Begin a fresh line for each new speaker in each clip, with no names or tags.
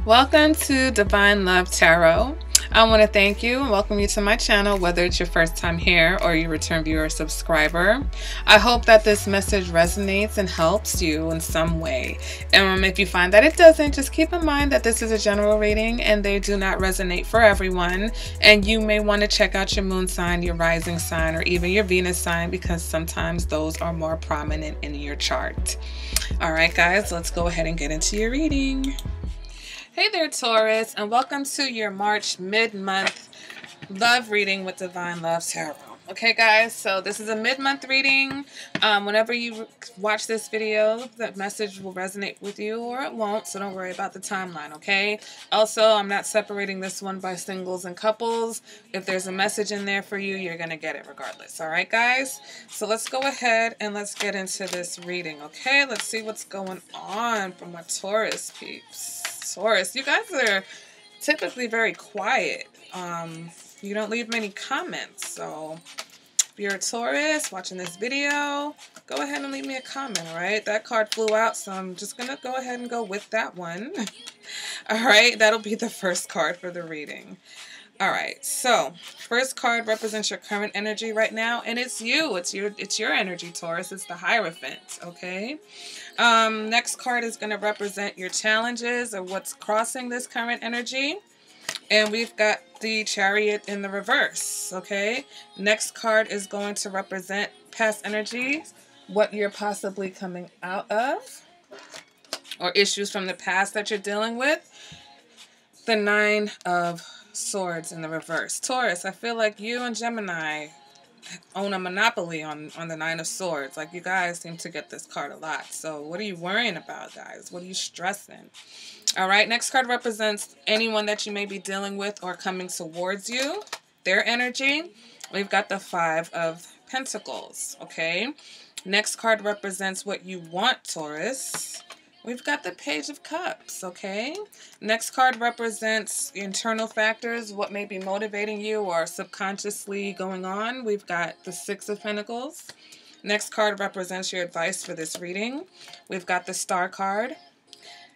Welcome to Divine Love Tarot. I want to thank you and welcome you to my channel, whether it's your first time here or you return viewer or subscriber. I hope that this message resonates and helps you in some way. And if you find that it doesn't, just keep in mind that this is a general reading and they do not resonate for everyone. And you may want to check out your moon sign, your rising sign, or even your Venus sign, because sometimes those are more prominent in your chart. All right, guys, let's go ahead and get into your reading. Hey there, Taurus, and welcome to your March mid-month love reading with Divine Love Tarot. Okay, guys, so this is a mid-month reading. Whenever you watch this video, that message will resonate with you or it won't, so don't worry about the timeline, okay? Also, I'm not separating this one by singles and couples. If there's a message in there for you, you're going to get it regardless, all right, guys? So let's go ahead and let's get into this reading, okay? Let's see what's going on for my Taurus peeps. Taurus, you guys are typically very quiet. You don't leave many comments, so if you're a Taurus watching this video, go ahead and leave me a comment, all right? That card flew out, so I'm just going to go ahead and go with that one. All right, that'll be the first card for the reading. All right, so first card represents your current energy right now, and it's you. It's your energy, Taurus. It's the Hierophant, okay? Next card is going to represent your challenges or what's crossing this current energy. And we've got the Chariot in the reverse, okay? Next card is going to represent past energy, what you're possibly coming out of, or issues from the past that you're dealing with. The Nine of Swords in the reverse. Taurus, I feel like you and Gemini own a monopoly on the Nine of Swords. Like, you guys seem to get this card a lot. So what are you worrying about, guys? What are you stressing? All right, next card represents anyone that you may be dealing with or coming towards you, their energy. We've got the Five of Pentacles, okay? Next card represents what you want, Taurus. We've got the Page of Cups, okay? Next card represents internal factors, what may be motivating you or subconsciously going on. We've got the Six of Pentacles. Next card represents your advice for this reading. We've got the Star card.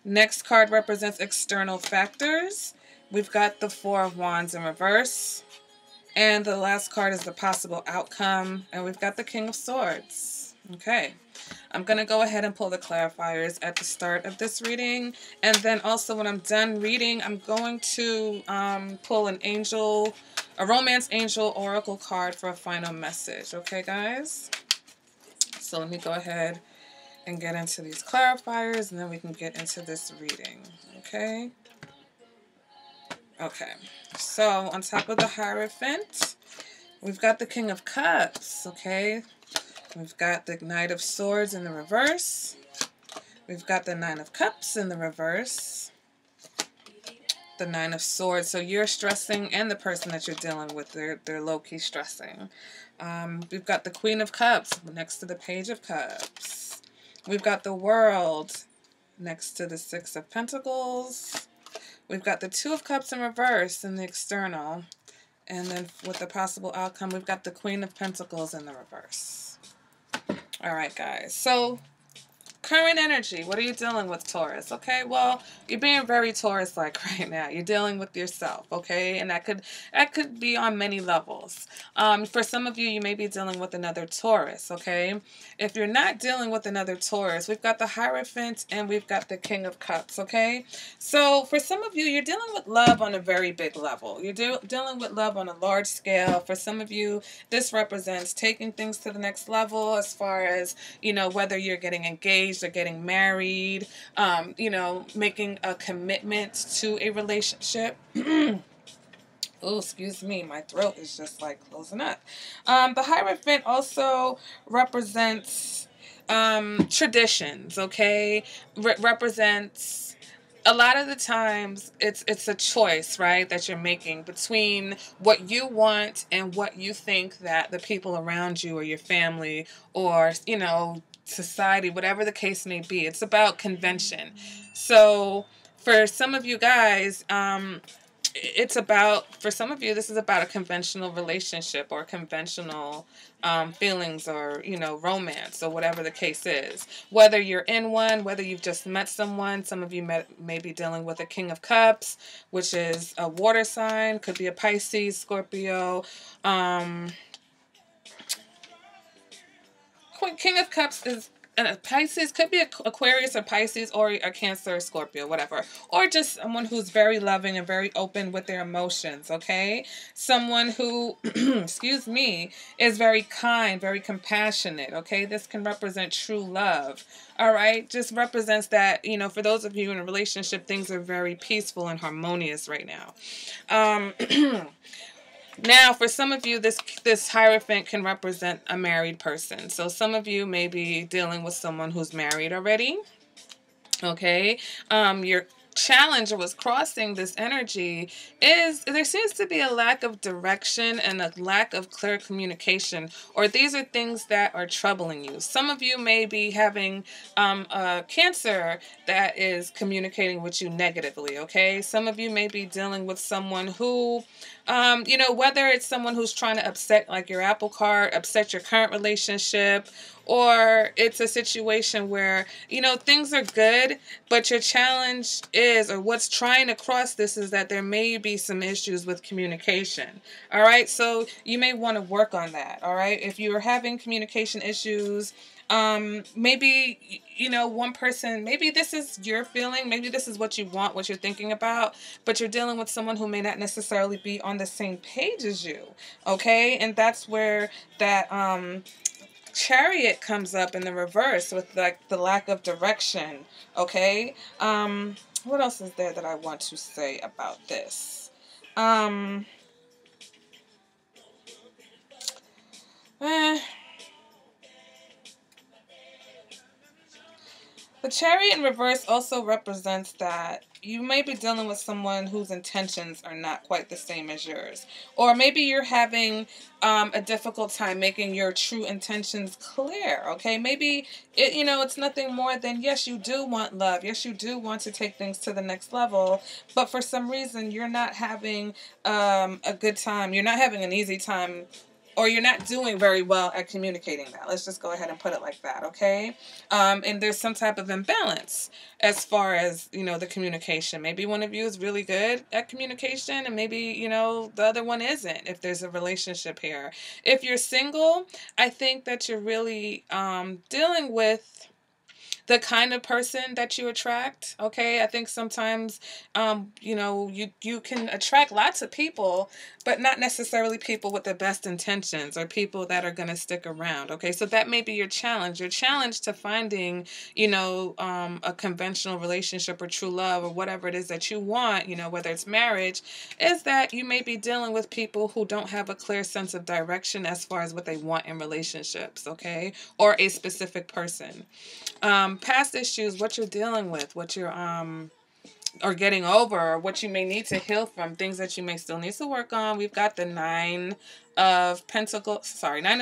Next card represents external factors. We've got the Four of Wands in reverse. And the last card is the possible outcome. And we've got the King of Swords. Okay. I'm going to go ahead and pull the clarifiers at the start of this reading. And then also when I'm done reading, I'm going to pull an angel, a romance angel oracle card for a final message. Okay, guys? So let me go ahead and get into these clarifiers, and then we can get into this reading. Okay? Okay. So on top of the Hierophant, we've got the King of Cups. Okay? We've got the Knight of Swords in the reverse. We've got the Nine of Cups in the reverse. The Nine of Swords. So you're stressing, and the person that you're dealing with, they're low-key stressing. We've got the Queen of Cups next to the Page of Cups. We've got the World next to the Six of Pentacles. We've got the Two of Cups in reverse in the external. And then with the possible outcome, we've got the Queen of Pentacles in the reverse. All right, guys. So current energy, what are you dealing with, Taurus? Okay, well, you're being very Taurus-like right now. You're dealing with yourself, okay? And that could be on many levels. For some of you, you may be dealing with another Taurus, okay? If you're not dealing with another Taurus, we've got the Hierophant and we've got the King of Cups, okay? So for some of you, you're dealing with love on a very big level. You're dealing with love on a large scale. For some of you, this represents taking things to the next level as far as, you know, whether you're getting engaged or getting married, you know, making a commitment to a relationship. Oh, excuse me, my throat is just like closing up. The Hierophant also represents traditions, okay? Represents a lot of the times it's a choice, right, that you're making between what you want and what you think that the people around you or your family or, you know, society, whatever the case may be. It's about convention. So for some of you guys, it's about, for some of you, this is about a conventional relationship or conventional feelings, or, you know, romance, or whatever the case is. Whether you're in one, whether you've just met someone, some of you may be dealing with a King of Cups, which is a water sign, could be a Pisces, Scorpio. King of Cups is Pisces, could be Aquarius or Pisces, or a Cancer or Scorpio, whatever. Or just someone who's very loving and very open with their emotions, okay? Someone who, excuse me, is very kind, very compassionate, okay? This can represent true love, all right? Just represents that, you know, for those of you in a relationship, things are very peaceful and harmonious right now. Now, for some of you, this Hierophant can represent a married person. So some of you may be dealing with someone who's married already. Okay, your challenge, or what's crossing this energy, is there seems to be a lack of direction and a lack of clear communication, or these are things that are troubling you. Some of you may be having a Cancer that is communicating with you negatively, okay? Some of you may be dealing with someone who, you know, whether it's someone who's trying to upset, like your apple cart, upset your current relationship, or it's a situation where, you know, things are good, but your challenge is, or what's trying to cross this, is that there may be some issues with communication. All right, so you may want to work on that. All right, if you're having communication issues, maybe, you know, one person, maybe this is your feeling, maybe this is what you want, what you're thinking about, but you're dealing with someone who may not necessarily be on the same page as you. Okay, and that's where that Chariot comes up in the reverse, with like the lack of direction. Okay, what else is there that I want to say about this? The Chariot in reverse also represents that you may be dealing with someone whose intentions are not quite the same as yours. Or maybe you're having a difficult time making your true intentions clear, okay? Maybe, you know, it's nothing more than, yes, you do want love. Yes, you do want to take things to the next level. But for some reason, you're not having a good time. You're not having an easy time, or you're not doing very well at communicating that. Let's just go ahead and put it like that, okay? And there's some type of imbalance as far as, you know, the communication. Maybe one of you is really good at communication, and maybe, you know, the other one isn't, if there's a relationship here. If you're single, I think that you're really dealing with the kind of person that you attract. Okay, I think sometimes, you know, you can attract lots of people, but not necessarily people with the best intentions, or people that are going to stick around. Okay, so that may be your challenge. Your challenge to finding, you know, a conventional relationship or true love, or whatever it is that you want, you know, whether it's marriage, is that you may be dealing with people who don't have a clear sense of direction as far as what they want in relationships. Okay, or a specific person. Past issues, what you're dealing with, what you're or getting over, or what you may need to heal from, things that you may still need to work on. We've got the Nine of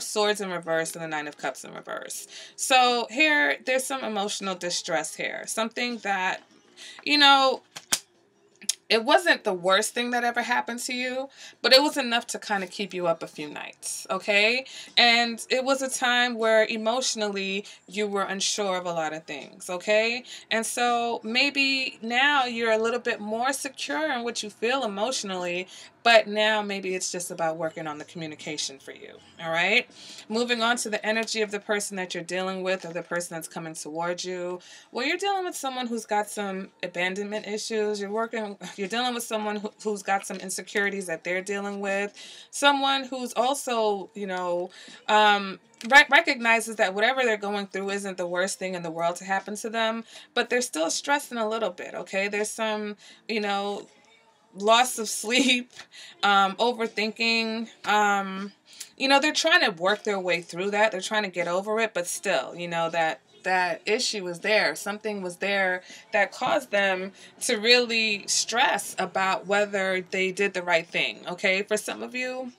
Swords in reverse, and the Nine of Cups in reverse. So here, there's some emotional distress here. Something that, you know, it wasn't the worst thing that ever happened to you, but it was enough to kind of keep you up a few nights, okay? And it was a time where emotionally you were unsure of a lot of things, okay? And so maybe now you're a little bit more secure in what you feel emotionally, but now maybe it's just about working on the communication for you, all right? Moving on to the energy of the person that you're dealing with, or the person that's coming towards you. Well, you're dealing with someone who's got some abandonment issues. You're dealing with someone who's got some insecurities that they're dealing with. Someone who's also, you know, recognizes that whatever they're going through isn't the worst thing in the world to happen to them, but they're still stressing a little bit, okay? There's some, you know, loss of sleep, overthinking. You know, they're trying to work their way through that. They're trying to get over it, but still, you know, that issue was there. Something was there that caused them to really stress about whether they did the right thing. Okay, for some of you,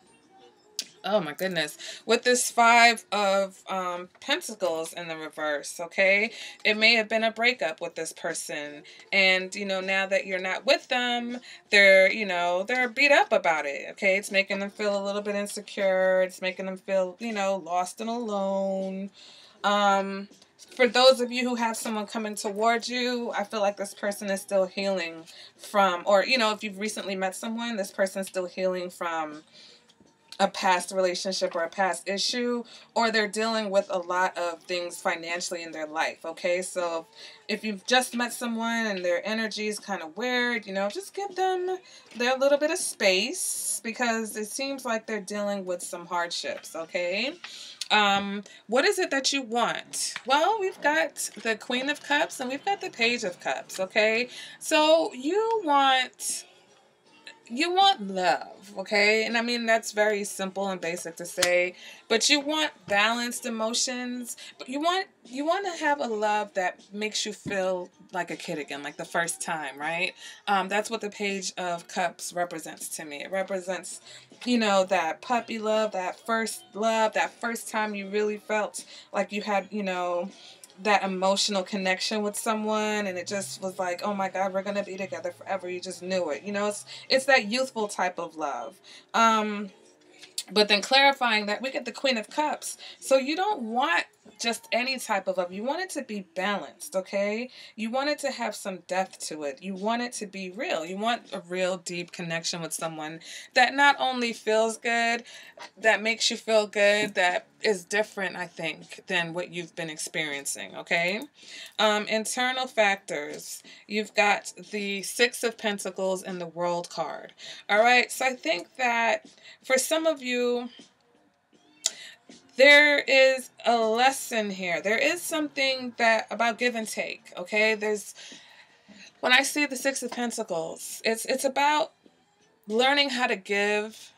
Oh my goodness. With this five of pentacles in the reverse, okay? It may have been a breakup with this person. And, you know, now that you're not with them, they're, you know, they're beat up about it, okay? It's making them feel a little bit insecure. It's making them feel, you know, lost and alone. Um, for those of you who have someone coming towards you, I feel like this person is still healing from, or, you know, if you've recently met someone, this person's still healing from a past relationship or a past issue, or they're dealing with a lot of things financially in their life, okay? So if you've just met someone and their energy is kind of weird, you know, just give them their little bit of space, because it seems like they're dealing with some hardships, okay? What is it that you want? Well, we've got the Queen of Cups and we've got the Page of Cups, okay? So you want love, okay? And I mean, that's very simple and basic to say, but you want balanced emotions, but you want to have a love that makes you feel like a kid again, like the first time, right? That's what the Page of Cups represents to me. It represents, you know, that puppy love, that first time you really felt like you had, you know, that emotional connection with someone, and it just was like, oh my God, we're gonna be together forever. You just knew it. You know, it's that youthful type of love. But then clarifying that, we get the Queen of Cups. So you don't want just any type of love. You want it to be balanced, okay? You want it to have some depth to it. You want it to be real. You want a real deep connection with someone that not only feels good, that makes you feel good, that is different, I think, than what you've been experiencing, okay? Internal factors. You've got the Six of Pentacles and the World card. All right, so I think that for some of you, there is a lesson here. There is something that about give and take, okay? When I see the Six of Pentacles, it's about learning how to give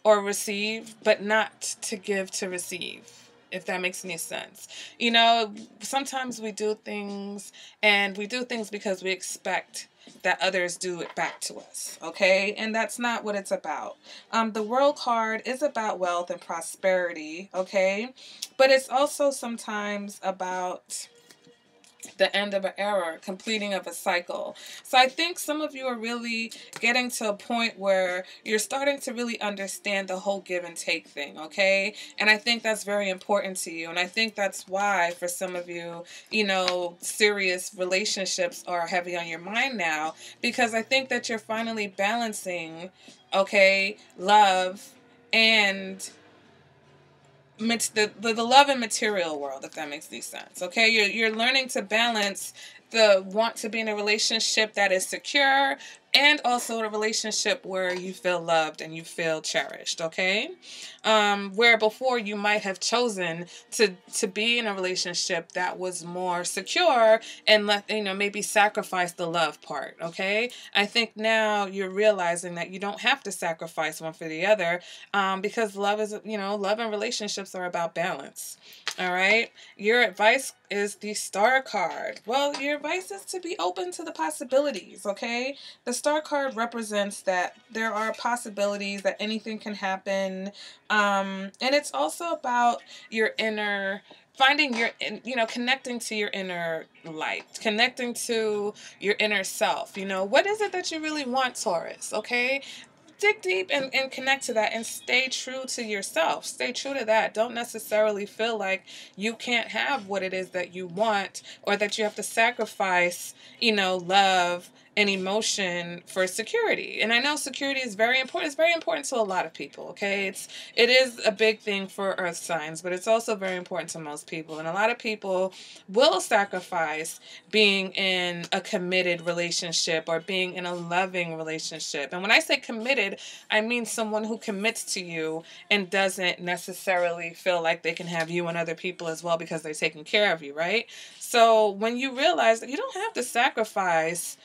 or receive, but not to give to receive, if that makes any sense. You know, sometimes we do things, and we do things because we expect that others do it back to us, okay? And that's not what it's about. The World card is about wealth and prosperity, okay? But it's also sometimes about the end of an era, completing of a cycle. So I think some of you are really getting to a point where you're starting to really understand the whole give and take thing, okay? And I think that's very important to you. And I think that's why for some of you, you know, serious relationships are heavy on your mind now, because I think that you're finally balancing, okay, love and the love and material world, if that makes any sense. Okay, you're learning to balance the want to be in a relationship that is secure, and also a relationship where you feel loved and you feel cherished, okay? Where before you might have chosen to be in a relationship that was more secure and let, you know, maybe sacrifice the love part, okay? I think now you're realizing that you don't have to sacrifice one for the other, because love is, you know, love and relationships are about balance, all right? Your advice is the Star card. Well, your advice is to be open to the possibilities, okay? The Star card represents that there are possibilities, that anything can happen. And it's also about your inner, finding your, you know, connecting to your inner light, connecting to your inner self. You know, what is it that you really want, Taurus, okay? Dig deep and connect to that, and stay true to yourself. Stay true to that. Don't necessarily feel like you can't have what it is that you want, or that you have to sacrifice, you know, love and emotion for security. And I know security is very important. It's very important to a lot of people, okay? It is a big thing for earth signs, but it's also very important to most people. And a lot of people will sacrifice being in a committed relationship or being in a loving relationship. And when I say committed, I mean someone who commits to you and doesn't necessarily feel like they can have you and other people as well because they're taking care of you, right? So when you realize that you don't have to sacrifice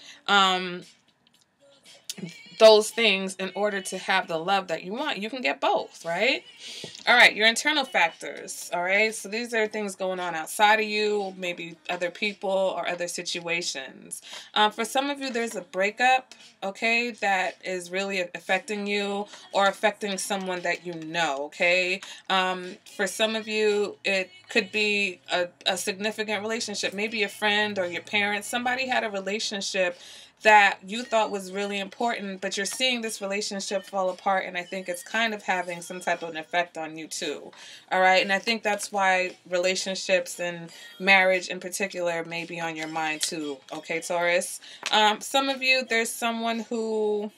those things in order to have the love that you want. You can get both, right? All right, your internal factors. All right, so these are things going on outside of you, maybe other people or other situations. For some of you, there's a breakup, okay, that is really affecting you or affecting someone that you know, okay? For some of you, it could be a significant relationship, maybe a friend or your parents. Somebody had a relationship that you thought was really important, but you're seeing this relationship fall apart, and I think it's kind of having some type of an effect on you too. All right, and I think that's why relationships and marriage in particular may be on your mind too. Okay, Taurus. Some of you, there's someone who,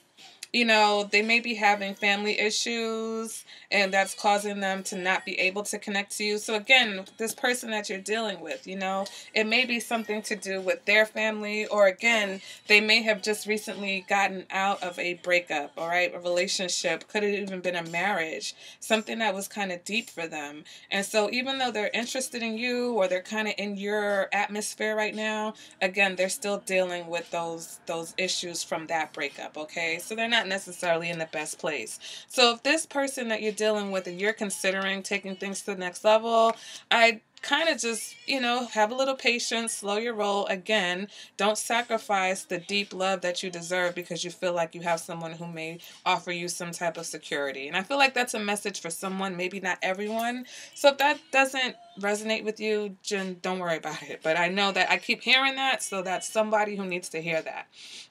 you know, they may be having family issues and that's causing them to not be able to connect to you. So again, this person that you're dealing with, you know, it may be something to do with their family, or again, they may have just recently gotten out of a breakup, all right, a relationship, could have even been a marriage, something that was kind of deep for them. And so even though they're interested in you or they're kind of in your atmosphere right now, again, they're still dealing with those issues from that breakup, okay? So they're not necessarily in the best place. So if this person that you're dealing with and you're considering taking things to the next level, I kind of just, you know, have a little patience, slow your roll. Again, don't sacrifice the deep love that you deserve because you feel like you have someone who may offer you some type of security. And I feel like that's a message for someone, maybe not everyone. So if that doesn't resonate with you, Jen, don't worry about it. But I know that I keep hearing that, so that's somebody who needs to hear that.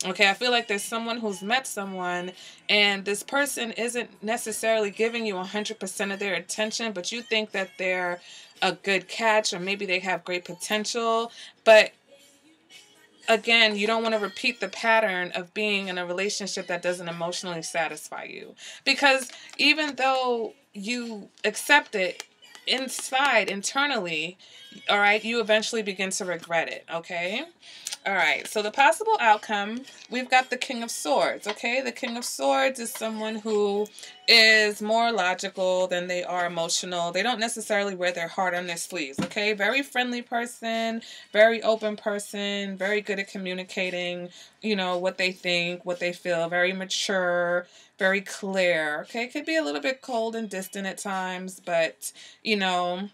Okay, I feel like there's someone who's met someone and this person isn't necessarily giving you 100% of their attention, but you think that they're a good catch or maybe they have great potential. But again, you don't want to repeat the pattern of being in a relationship that doesn't emotionally satisfy you. Because even though you accept it inside, internally, all right, you eventually begin to regret it, okay? All right, so the possible outcome, we've got the King of Swords, okay? The King of Swords is someone who is more logical than they are emotional. They don't necessarily wear their heart on their sleeves, okay? Very friendly person, very open person, very good at communicating, you know, what they think, what they feel, very mature, very clear, okay? Could be a little bit cold and distant at times, but, you know,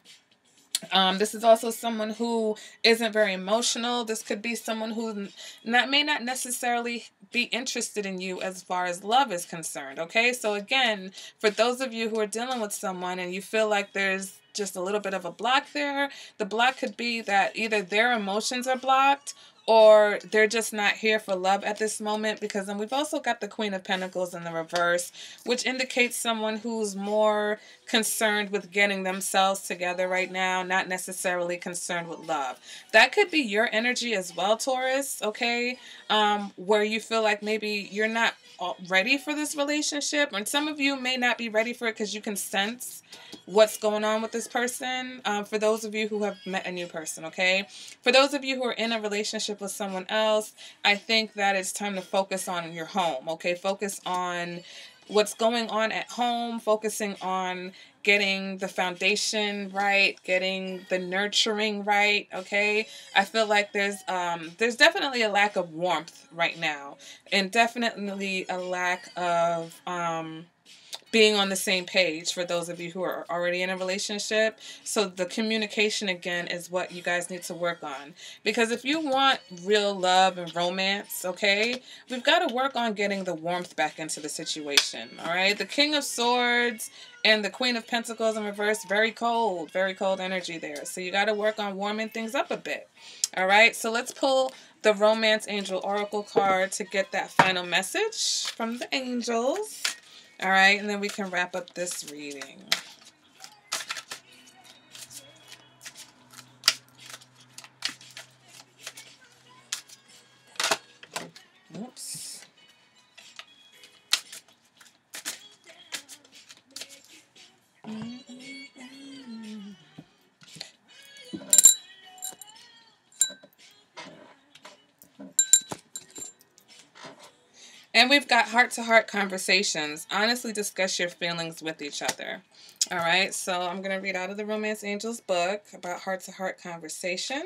this is also someone who isn't very emotional. This could be someone who may not necessarily be interested in you as far as love is concerned, okay? So again, for those of you who are dealing with someone and you feel like there's just a little bit of a block there, the block could be that either their emotions are blocked or they're just not here for love at this moment. Because then we've also got the Queen of Pentacles in the reverse, which indicates someone who's more concerned with getting themselves together right now, not necessarily concerned with love. That could be your energy as well, Taurus, okay? Where you feel like maybe you're not ready for this relationship, and some of you may not be ready for it because you can sense what's going on with this person. For those of you who have met a new person, okay? For those of you who are in a relationship with someone else, I think that it's time to focus on your home, okay? Focus on what's going on at home, focusing on getting the foundation right, getting the nurturing right, okay? I feel like there's definitely a lack of warmth right now, and definitely a lack of being on the same page for those of you who are already in a relationship. So the communication, again, is what you guys need to work on. Because if you want real love and romance, okay, we've got to work on getting the warmth back into the situation, all right? The King of Swords and the Queen of Pentacles in reverse, very cold energy there. So you got to work on warming things up a bit, all right? So let's pull the Romance Angel Oracle card to get that final message from the angels. All right, and then we can wrap up this reading. Oops. And we've got heart-to-heart conversations. Honestly discuss your feelings with each other. All right, so I'm going to read out of the Romance Angels book about heart-to-heart conversation.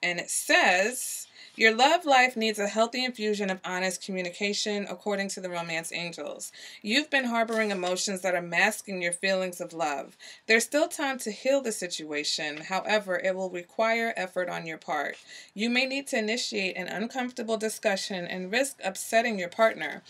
And it says, Your love life needs a healthy infusion of honest communication, according to the romance angels. You've been harboring emotions that are masking your feelings of love. There's still time to heal the situation. However, it will require effort on your part. You may need to initiate an uncomfortable discussion and risk upsetting your partner.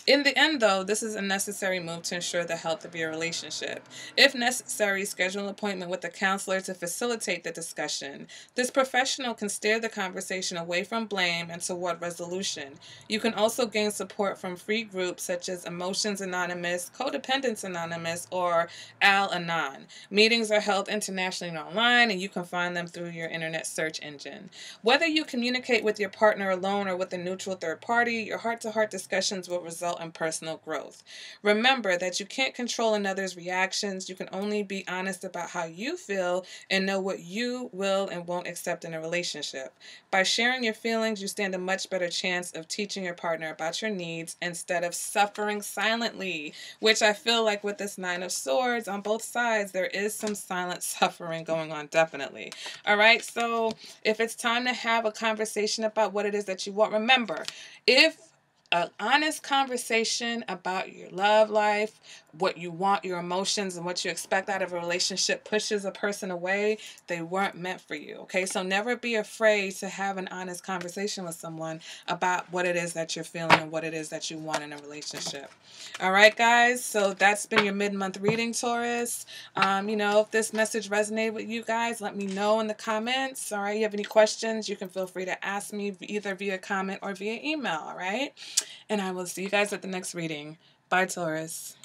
In the end, though, this is a necessary move to ensure the health of your relationship. If necessary, schedule an appointment with a counselor to facilitate the discussion. This professional can steer the conversation away from blame and toward resolution. You can also gain support from free groups such as Emotions Anonymous, Codependence Anonymous, or Al-Anon. Meetings are held internationally and online, and you can find them through your internet search engine. Whether you communicate with your partner alone or with a neutral third party, your heart-to-heart discussions will result in personal growth. Remember that you can't control another's reactions. You can only be honest about how you feel and know what you will and won't accept in a relationship. By sharing your feelings, you stand a much better chance of teaching your partner about your needs instead of suffering silently, which I feel like with this Nine of Swords on both sides, there is some silent suffering going on, definitely. All right, so if it's time to have a conversation about what it is that you want, remember, if an honest conversation about your love life, what you want, your emotions, and what you expect out of a relationship pushes a person away, they weren't meant for you. Okay, so never be afraid to have an honest conversation with someone about what it is that you're feeling and what it is that you want in a relationship. All right, guys, so that's been your mid-month reading, Taurus. If this message resonated with you guys, let me know in the comments. All right, you have any questions, you can feel free to ask me either via comment or via email. All right, and I will see you guys at the next reading. Bye, Taurus.